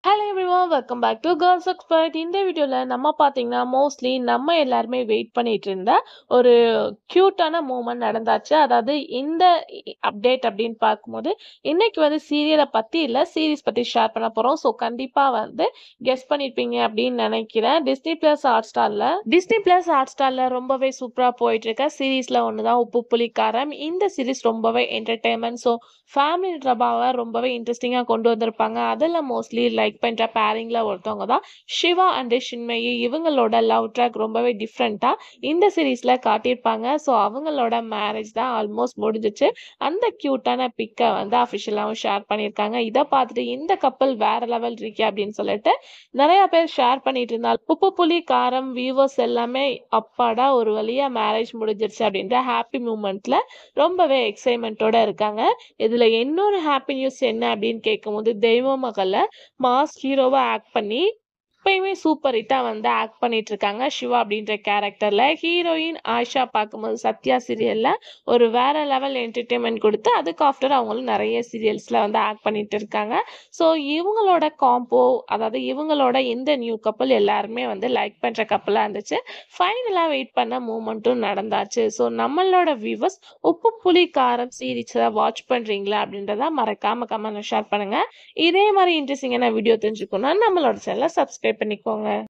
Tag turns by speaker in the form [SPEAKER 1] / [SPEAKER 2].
[SPEAKER 1] Hello everyone welcome back to girls expert. இந்த வீடியோவில் நம்ம பார்த்தீங்கன்னா மோஸ்ட்லி நம்ம எல்லாருமே வெயிட் பண்ணிட்டு இருந்த ஒரு க்யூட்டான மூமெண்ட் நடந்தாச்சு. அதாவது இந்த அப்டேட் அப்படின்னு பார்க்கும்போது இன்னைக்கு சீரியலை பற்றி இல்லை சீரீஸ் பற்றி ஷேர் பண்ண போகிறோம். ஸோ கண்டிப்பாக கெஸ் பண்ணியிருப்பீங்க அப்படின்னு நினைக்கிறேன். டிஸ்னி பிளஸ் ஹாட் ஸ்டாரில் ரொம்பவே சூப்பராக போயிட்டு இருக்க சீரீஸில் ஒன்று தான் உப்பு புளி காரம். இந்த சீரீஸ் ரொம்பவே என்டர்டெயின்மெண்ட், ஸோ ஃபேமிலி ட்ராமாவை ரொம்பவே இன்ட்ரெஸ்டிங்காக கொண்டு வந்திருப்பாங்க. அதில் மோஸ்ட்லி லைக் பண்ற பேரிங்ல ஒருத்தவங்க தான் சிவா அண்ட் சின்மயி. இவங்களோட லவ் ட்ராக் ரொம்பவே டிஃப்ரெண்டா இந்த சீரீஸ்ல காட்டியிருப்பாங்க. ஸோ அவங்களோட மேரேஜ் தான் ஆல்மோஸ்ட் முடிஞ்சிச்சு. அந்த கியூட்டான பிக்கை அஃபிஷியலாகவும் ஷேர் பண்ணியிருக்காங்க. இதை பார்த்துட்டு இந்த கப்பல் வேற லெவல் இருக்கே அப்படின்னு சொல்லிட்டு நிறைய பேர் ஷேர் பண்ணிட்டு இருந்தால் உப்பு புளி காரம் வியூவர்ஸ் எல்லாமே அப்பாடா ஒரு வழியா மேரேஜ் முடிஞ்சிருச்சு அப்படின்ற ஹாப்பி மூமெண்ட்ல ரொம்பவே எக்ஸைட்மெண்ட்டோட இருக்காங்க. இதுல இன்னொரு ஹாப்பி நியூஸ் என்ன அப்படின்னு கேட்கும்போது தெய்வ மகளை மாஸ் ஹீரோவா ஆக்ட் பண்ணி இப்பயுமே சூப்பர் ஹிட்டா ஆக்ட் பண்ணிட்டு இருக்காங்க சிவா அப்படின்ற கேரக்டர்ல. ஹீரோயின் ஆயிஷா பார்க்கும்போது சத்யா சீரியல்ல ஒரு வேற லெவல் என்டர்டெயின்மெண்ட் கொடுத்து அதுக்கு ஆஃப்டர் அவங்களும் நிறைய சீரியல்ஸ்ல ஆக்ட் பண்ணிட்டு இருக்காங்க. ஸோ இவங்களோட காம்போ, அதாவது இவங்களோட இந்த நியூ கப்பல் எல்லாருமே லைக் பண்ற கப்பலா இருந்துச்சு. ஃபைனலா வெயிட் பண்ண மூமெண்ட்டும் நடந்தாச்சு. ஸோ நம்மளோட வியூவர்ஸ் உப்பு புளி காரம் சீரீஸை வாட்ச் பண்றீங்களா அப்படின்றத மறக்காம கமெண்ட் ஷேர் பண்ணுங்க. இதே மாதிரி இன்ட்ரெஸ்டிங்கான வீடியோ தெரிஞ்சுக்கணும்னா நம்மளோட சேனலை சப்ஸ்கிரைப் பண்ணிக்கோங்க.